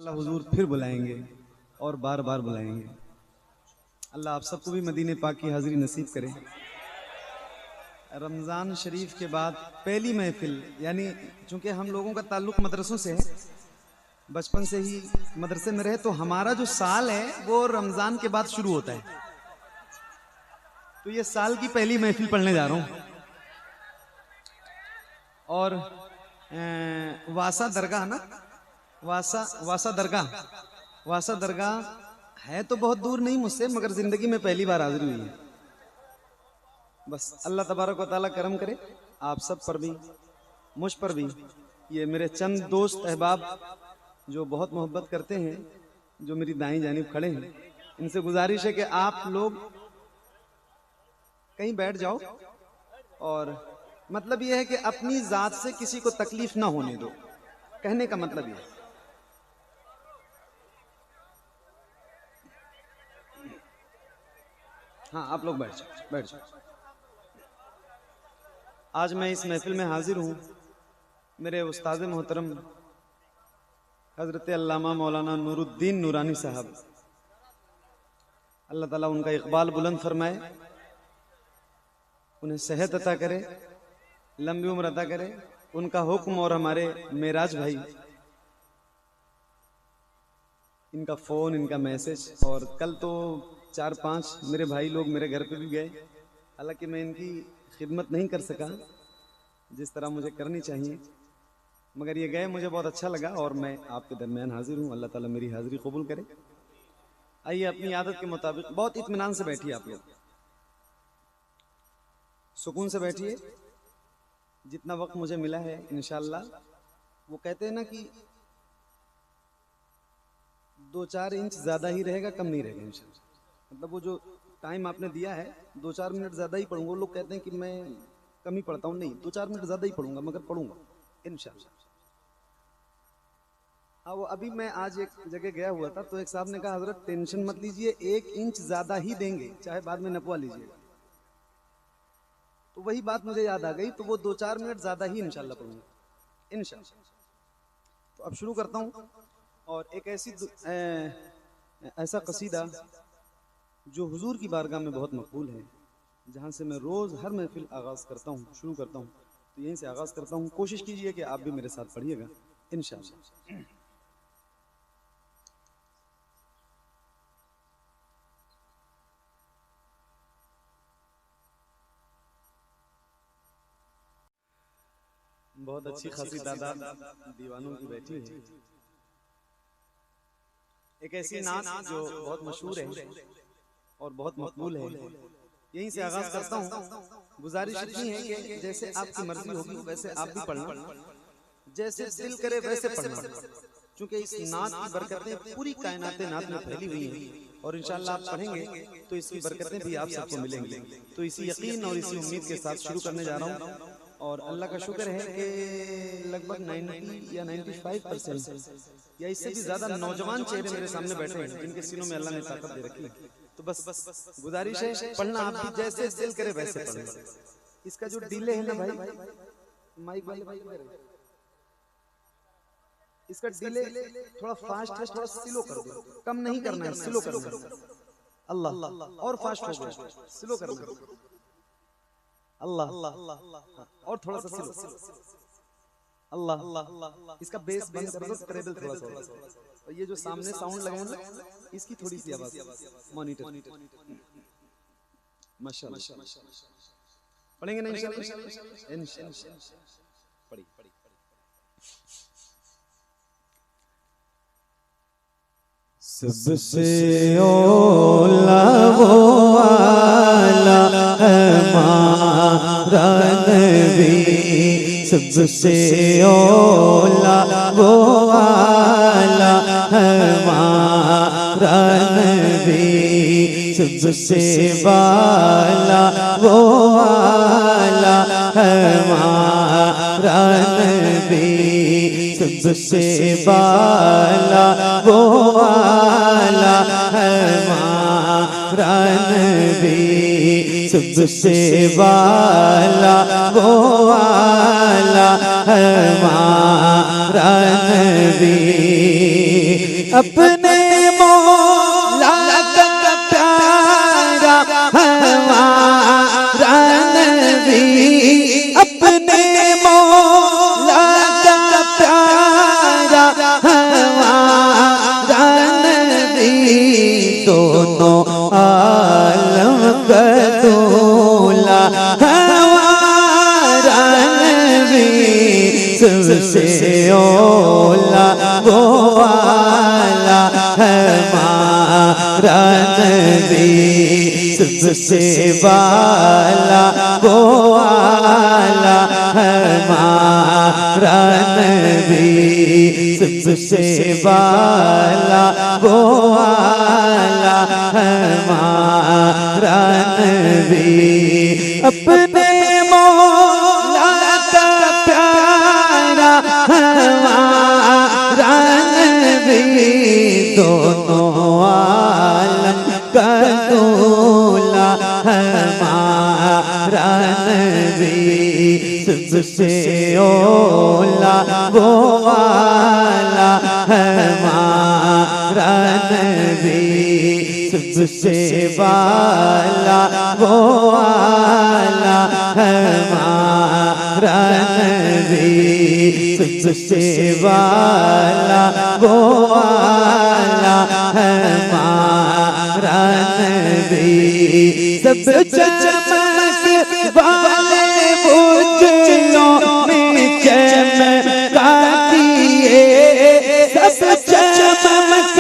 इंशाअल्लाह हुजूर फिर बुलाएंगे और बार बार बुलाएंगे। अल्लाह आप सबको भी मदीने पाक की हाजिरी नसीब करे। रमज़ान शरीफ के बाद पहली महफिल, यानी चूंकि हम लोगों का ताल्लुक मदरसों से है, बचपन से ही मदरसे में रहे, तो हमारा जो साल है वो रमज़ान के बाद शुरू होता है। तो ये साल की पहली महफिल पढ़ने जा रहा हूँ। और वासा दरगाह ना, वासा दरगाह है तो बहुत दूर नहीं मुझसे, मगर जिंदगी में पहली बार हाजिर हुई है। बस अल्लाह तबारक व तआला करम करे आप सब पर भी, मुझ पर भी। ये मेरे चंद दोस्त अहबाब जो बहुत मोहब्बत करते हैं, जो मेरी दाईं जानिब खड़े हैं, इनसे गुजारिश है कि आप लोग कहीं बैठ जाओ, और मतलब यह है कि अपनी जात से किसी को तकलीफ ना होने दो। कहने का मतलब यह। हाँ, आप लोग बैठ जाओ। आज मैं इस महफिल में हाजिर हूँ मेरे उस्ताद मोहतरम हजरत अल्लामा मौलाना नूरुद्दीन नूरानी साहब, अल्लाह ताला उनका इकबाल बुलंद फरमाए, उन्हें सेहत अता करे, लंबी उम्र अता करे। उनका हुक्म और हमारे मेराज भाई, इनका फ़ोन, इनका मैसेज, और कल तो 4-5 मेरे भाई लोग मेरे घर पे भी गए। हालांकि मैं इनकी खिदमत नहीं कर सका जिस तरह मुझे करनी चाहिए, मगर ये गए, मुझे बहुत अच्छा लगा और मैं आपके दरमियान हाजिर हूँ। अल्लाह ताला मेरी हाजिरी कबूल करे। आइए अपनी आदत के मुताबिक बहुत इत्मीनान से बैठिए, आप लोग सुकून से बैठिए। जितना वक्त मुझे मिला है इंशाअल्लाह, वो कहते हैं ना कि 2-4 इंच ज़्यादा ही रहेगा, कम नहीं रहेगा इंशाअल्लाह। मतलब वो जो टाइम आपने दिया है, 2-4 मिनट ज़्यादा ही पढ़ूंगा। वो लोग कहते हैं कि मैं कम ही पढ़ता हूँ, नहीं, 2-4 मिनट ज़्यादा ही पढ़ूंगा, मगर पढ़ूंगा इंशाअल्लाह। हाँ, वो अभी मैं आज एक जगह गया हुआ था, तो एक साहब ने कहा, हजरत टेंशन मत लीजिए, 1 इंच ज़्यादा ही देंगे, चाहे बाद में नपवा लीजिएगा। तो वही बात मुझे याद आ गई, तो वो 2-4 मिनट ज़्यादा ही इंशाअल्लाह पढ़ूंगा इंशाअल्लाह। तो अब शुरू करता हूँ, और एक ऐसा कसीदा जो हुजूर की बारगाह में बहुत मकबूल है, जहाँ से मैं रोज़ हर महफिल आगाज़ करता हूँ, शुरू करता हूँ, तो यहीं से आगाज़ करता हूँ। कोशिश कीजिए कि आप भी मेरे साथ पढ़िएगा इंशाअल्लाह। बहुत अच्छी खासी तादाद दीवानों की बैठी है। एक ऐसी नात जो बहुत मशहूर है और बहुत मकबूल है, यहीं से आगाज करता हूँ। गुजारिश इतनी है कि जैसे आपकी मर्जी होगी वैसे आप भी पढ़ना, जैसे दिल करे वैसे पढ़ना, क्योंकि इस नात की बरकतें पूरी कायनात नात में फैली हुई हैं, और इंशाअल्लाह आप पढ़ेंगे तो इसकी बरकतें भी आप सबको मिलेंगी। तो इसी यकीन और इसी उम्मीद के साथ शुरू करने जा रहा हूँ। और अल्लाह का शुक्र है कि लगभग 90 या 95% या इससे भी ज़्यादा नौजवान चेहरे मेरे सामने बैठे हैं, जिनके सीनों में अल्लाह ने ताकत दे रखी है। तो बस गुजारिश है, पढ़ना आप भी जैसे दिल करे वैसे पढ़ना। इसका जो डिले है ना भाई, माइक वाले भाई, इसका डिले थोड़ा फास्ट है, थोड़ा स्लो कर दो, कम नहीं करना है, स्लो करना है। अल्लाह, और फास्ट हो गया, स्लो करना है। अल्लाह, और थोड़ा सा स्लो, अल्लाह। इसका बेस बंद कर दो, ट्रेबल थोड़ा सा, और ये जो सामने साउंड लगा है ना, इसकी थोड़ी सी आवाज मॉनिटर। माशाअल्लाह, पढ़ेंगे ना इंशाअल्लाह। पढ़ी सबसे औला वो आला हमारा नबी, सबसे औला वो आला हमारा नबी, सबसे वाला वो आला हमारा नबी, सबसे वाला वो आला हमारा नबी, सबसे वाला वो आला हमारा नबी, अपने मौला का प्यारा हमारा नबी, अपने मौला का प्यारा हमारा नबी, दोनों आलम का दूल्हा हमारा नबी, सबसे औला वो आला हमारा नबी, सबसे वाला वो आला हमारा नबी, सबसे वाला वो आला हमारा नबी, अपने मौला का प्यारा हमारा नबी, दोनों आलम का दूल्हा हमारा नबी, सबसे औला वो आला हमारा नबी, सबसे वाला वो आला हमारा नबी, सबसे वाला वो आला हमारा नबी, सब चमक वाले उजलों में चमका दिए, सब चमक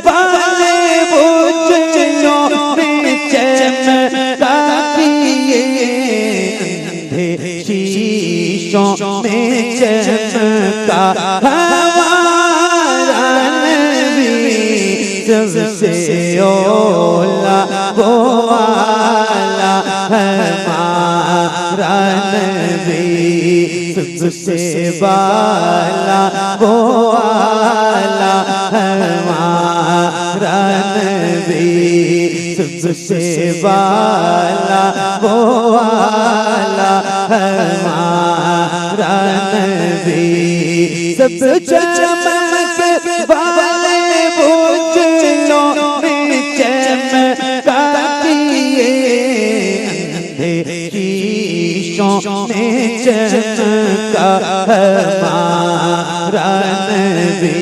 वाले उजलों में चमका दिए, अंधे शीशों में चमका हमारा नबी, सबसे औला वो आला हमारा नबी, सबसे वाला वो आला हमारा नबी, सबसे वाला वो आला हमारा नबी, सब चमक वाले उजलों में चमका दिए, अंधे शीशों में चमका हमारा नबी,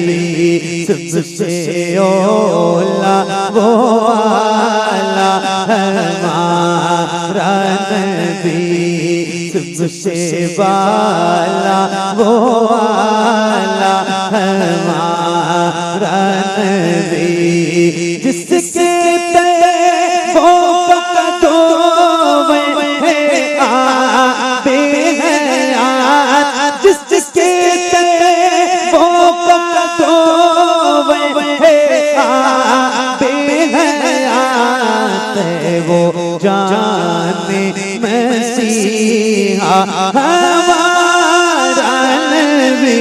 सबसे औला वो आला हमारा नबी, सबसे वाला वो आला हमारा नबी, जिसके वो कदों में आबे हयात, जिसके वो कदों में आबे हयात, वो जाने मसीहा हमारा नबी,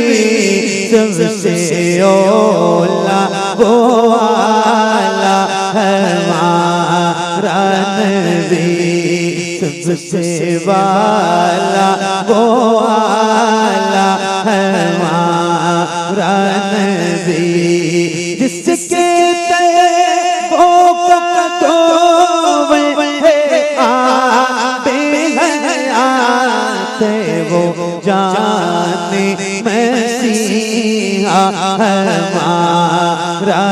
सबसे औला वो आला हमारा नबी, सबसे वाला वो आला हमारा नबी, जिसके वो कदों में आबे हयात, वो जाने मसीहा हमारा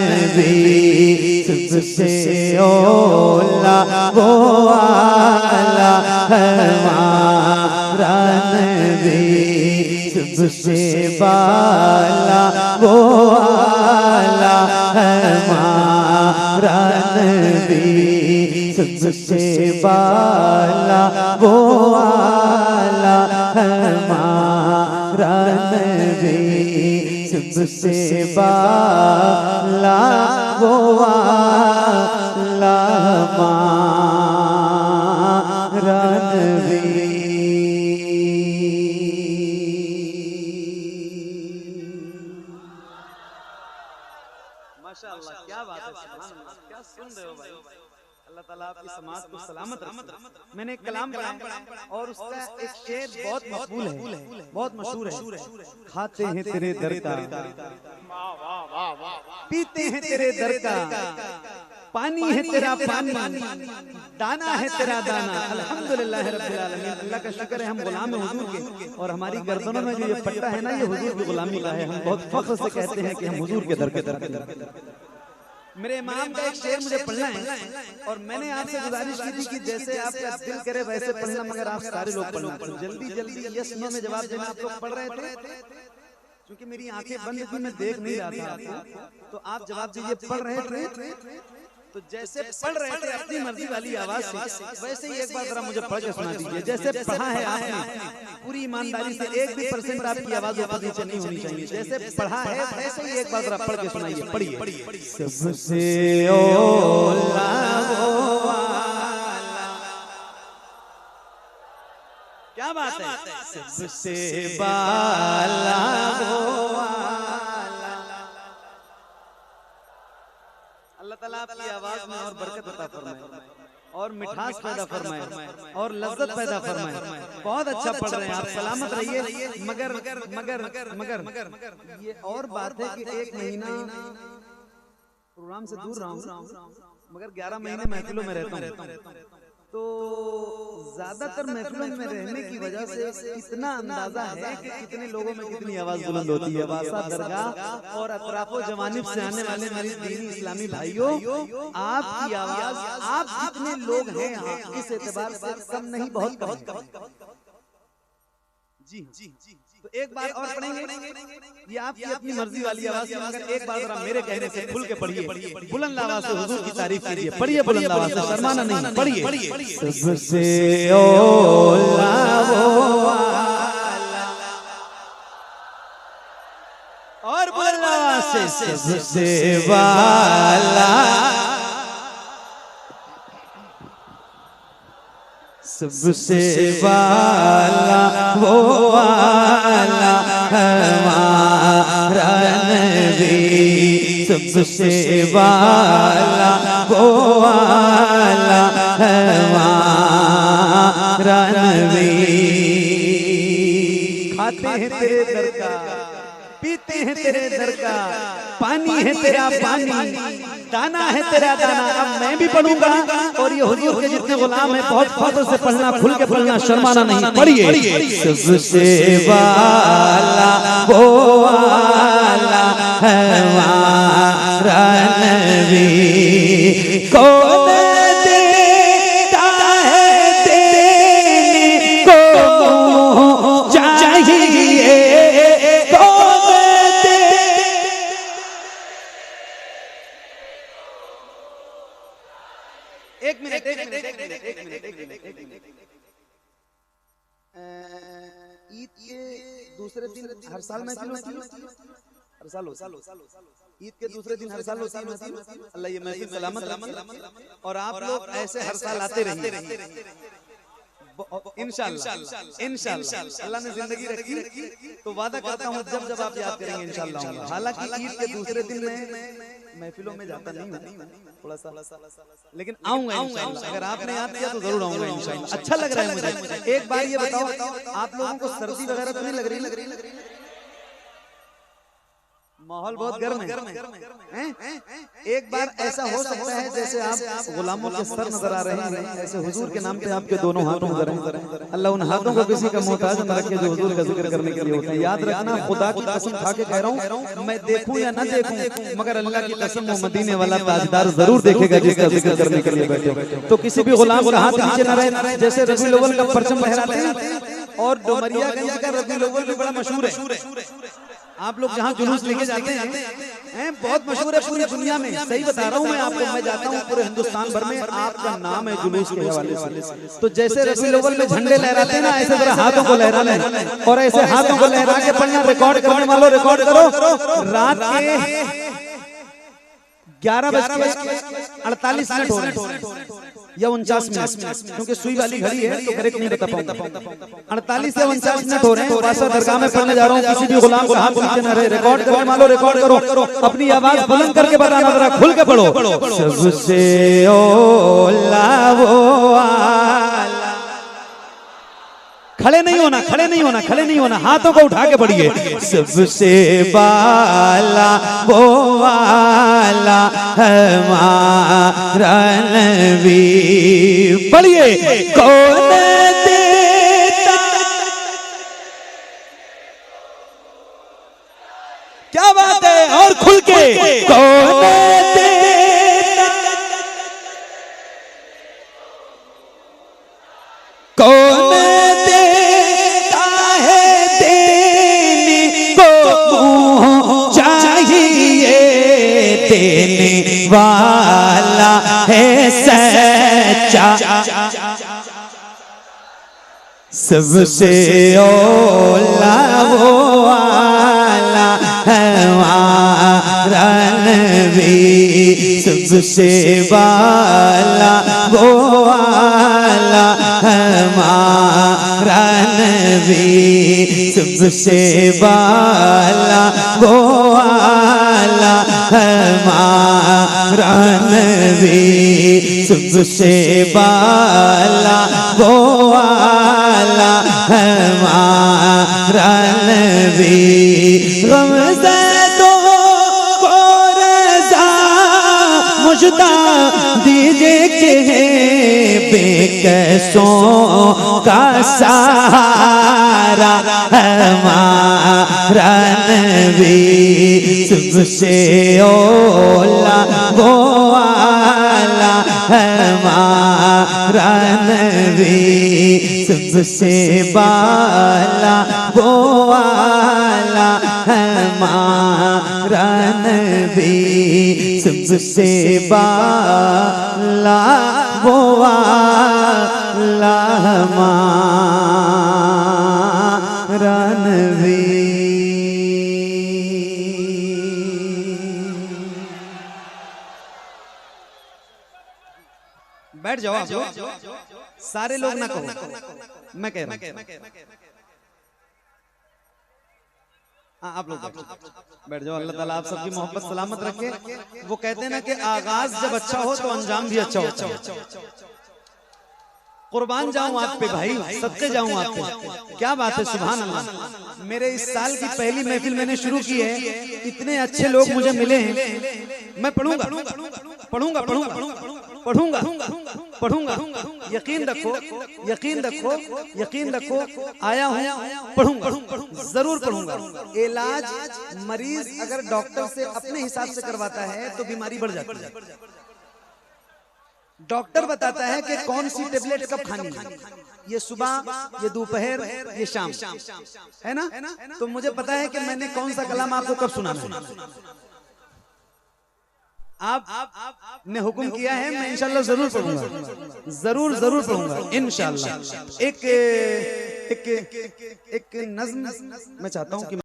नबी, सबसे औला वो आला हमारा नबी, सबसे वाला वो आला हमारा नबी, सबसे वाला वो आला हमारा नबी, सबसे वाला वो आला हमारा नबी। माशाअल्लाह, क्या बात है, सुभान अल्लाह, क्या सुन रहे हो भाई। अल्लाह ताला आपकी समाज को सलामत रखे। मैंने एक कलाम पढ़ा और उसका एक शेर बहुत मकबूल है, बहुत मशहूर है। खाते हैं तेरे दर का पीते हैं तेरे दर का पानी है तेरा पानी, दाना है तेरा दाना। अल्हम्दुलिल्लाह रब्बिल आलमीन। अल्लाह का शुक्र है हम गुलाम हैं हुजूर के, और हमारी गर्दनों में जो ये पट्टा है ना, ये हुजूर की गुलामी का है। हम बहुत फख्र से कहते हैं कि हम हुजूर के दर के। मेरे इमाम का एक शेर मुझे पढ़ना है, और मैंने आपसे गुजारिश की थी कि जैसे आपका दिल करे वैसे पढ़ना, मगर आप सारे लोग पढ़ना। तो जल्दी जल्दी यस नो में जवाब देना। आप लोग पढ़ रहे थे, क्योंकि मेरी आंखें बंद थी, मैं देख नहीं रहा था आपको, तो आप जवाब दीजिए। पढ़ रहे थे तो जैसे पढ़ रहे थे अपनी मर्जी वाली आवाज से, वैसे ही एक बार जरा मुझे पढ़ के सुना दीजिए। जैसे पढ़ा है आपने पूरी ईमानदारी से, 1% आपकी आवाज ऊपर नीचे नहीं होनी चाहिए। जैसे पढ़ा है वैसे ही एक बार जरा पढ़ के सुनाइए। पढ़िए। सबसे औला क्या बात है, सबसे बाला अल्लाह ताला आपकी आवाज में और बरकत अता फरमाए, और मिठास पैदा फरमाए, और लज्जत पैदा फरमाए। बहुत अच्छा पढ़ रहे हैं आप, सलामत रहिए। मगर मगर मगर मगर ये और बात है कि 1 महीना प्रोग्राम से दूर रहा हूँ, मगर 11 महीने महफिलों में रहता हूँ, तो ज्यादातर महफिलों में रहने की वजह से इतना अंदाजा है कि कितने लोगों में कितनी आवाज बुलंद होती है। वासा दरगाह और अतराफो जवानिब से आने वाले मेरे दीनी इस्लामी भाइयों, आपकी आवाज, आप जितने लोग हैं आप इस एतबार से कम नहीं, बहुत कम। जी तो एक बार और पढ़ेंगे। ये आपकी अपनी मर्जी वाली आवाज है, मगर एक बार जरा मेरे कहने से खुल के पढ़िए, बुलंद आवाज से हुजूर की तारीफ कीजिए। पढ़िए बुलंद आवाज से, शर्माना नहीं, पढ़िए। सबसे औला और बुलंद आवाज से, सबसे वाला, सबसे वाला वो वाला हमारा नबी, सबसे वाला वो वाला हमारा नबी। खाते हैं तेरे दर का, पीते हैं तेरे दर का, पानी है तेरा पानी, दाना है तेरा दाना। अब मैं भी पढ़ूंगा, और ये हुजूर के जितने गुलाम हैं बहुत फख्र से पढ़ना, खुल के पढ़ना, शर्माना नहीं। पढ़िए। सबसे वाला वो वाला हमारा नबी, कौन देता है देने को चाहिए, एक मिनट। ईद के दूसरे दिन हर साल महफिल होती है, हर साल ईद के दूसरे दिन हर साल होती है। अल्लाह ये महफिल सलामत रखे, और आप लोग ऐसे हर साल आते रहिए इंशाअल्लाह। इंशाअल्लाह अल्लाह ने जिंदगी रखी तो वादा करता हूँ जब आप याद करेंगे इंशाअल्लाह। हालांकि ईद के दूसरे दिन में महफिलों में जाता नहीं हूँ थोड़ा सा, लेकिन आऊंगा इंशाअल्लाह। अगर आपने याद किया तो जरूर आऊंगा इंशाअल्लाह। अच्छा लग रहा है मुझे। एक बार ये बताओ, आप लोगों को सर्दी वगैरह तो नहीं लग रही? माहौल बहुत गर्म है। एक बार ऐसा हो सकता है जैसे आप गुलामों के सर नजर आ रहे हैं, ऐसे हुजूर के नाम पे आपके दोनों हाथ नजर हैं। अल्लाह उन हाथों को किसी का मोहताज न रखे जो हुजूर का जिक्र करने के लिए होता है। याद रखना, खुदा की कसम खा के कह रहा हूँ, मैं देखूं या न देखूं, मगर अल्लाह की कसम वो मदीने वाला ताजदार जरूर देखेगा जिसका जिक्र करने के लिए बैठे। तो किसी भी गुलाम का हाथ नीचे न रहे। जैसे रबीउल अव्वल का परचम लहराते हैं, और डुमरियागंज का रबीउल अव्वल भी बड़ा मशहूर है। आप लोग जहाँ जुलूस लेके जाते हैं बहुत मशहूर है पूरी दुनिया में। सही बता रहा हूँ मैं आपको, मैं जाता हूँ पूरे हिंदुस्तान भर में, आपका नाम है जुलूस के हवाले से। तो जैसे रबीउल अव्वल में झंडे लहराते हैं ना, ऐसे जरा हाथों को लहराना है, और ऐसे हाथों को लहरा के पढ़ना। रिकॉर्ड करने वालों रिकॉर्ड करो। रात के 11:48 हो रहे हैं या 49 मिनट, क्योंकि सुई वाली घड़ी है तो करेक्ट नहीं बता पाऊंगा। 48 से 49 मिनट हो रहे हैं। वासा दरगाह में पढ़ने जा रहा हूँ। किसी भी गुलाम का हाथ नीचे न रहे। रिकॉर्ड करने वालों रिकॉर्ड करो, अपनी आवाज बुलंद करके बताना, जरा खुल के पढ़ो। सबसे औला वो वाला खड़े नहीं होना, खड़े नहीं होना, खड़े नहीं होना, हाथों को उठा के पढ़िए। सबसे बाला वो वाला हमारा नबी, पढ़िए। कौन देता, क्या बात है, और खुल के। कौन देता, कौन देता है देने को चाहिए, देने वाला है सच्चा। सबसे औला वो वाला हमारा नबी, सबसे वाला वो वाला हमारा नबी, सबसे वाला वो वाला हमारा नबी, सबसे वाला वो वाला हमारा नबी। रमज़ा दो को रज़ा मुझदा दीजिए कि बेकसों का सहारा हमारा नबी, सबसे औला वो वाला हमारा नबी, सबसे बाला वो वाला हमारा नबी, सबसे बाला वो वाला हमारा नबी। बैठ जाओ आप लोग, सारे लोग ना कहो, मैं कह रहा हूं। हाँ, आप लोग बैठ जाओ। अल्लाह ताला आप सबकी मोहब्बत सलामत रखे। वो कहते हैं ना कि आगाज जब अच्छा हो तो अंजाम भी अच्छा होता है। कुर्बान जाऊं आप पे भाई, सदके जाऊं आप पे। क्या बात है, सुभान अल्लाह। मेरे इस साल की पहली महफिल मैंने शुरू की है, इतने अच्छे लोग मुझे मिले हैं। मैं पढ़ूंगा पढ़ूंगा पढ़ूंगा पढ़ूंगा पढ़ूंगा, यकीन रखो, यकीन रखो, यकीन रखो। आया हूँ, पढ़ूंगा, जरूर पढ़ूंगा। इलाज मरीज अगर डॉक्टर से अपने हिसाब से करवाता है तो बीमारी बढ़ जाती है। डॉक्टर बताता है कि कौन सी टेबलेट कब खानी है, ये सुबह, ये दोपहर, ये शाम, है ना। तो मुझे पता है कि मैंने कौन सा कलाम आपको कब सुनाना है। आप ने हुक्म किया है, मैं इंशाल्लाह जरूर पढ़ूंगा, जरूर जरूर पढ़ूंगा इंशाल्लाह। एक नज़्म मैं चाहता हूँ कि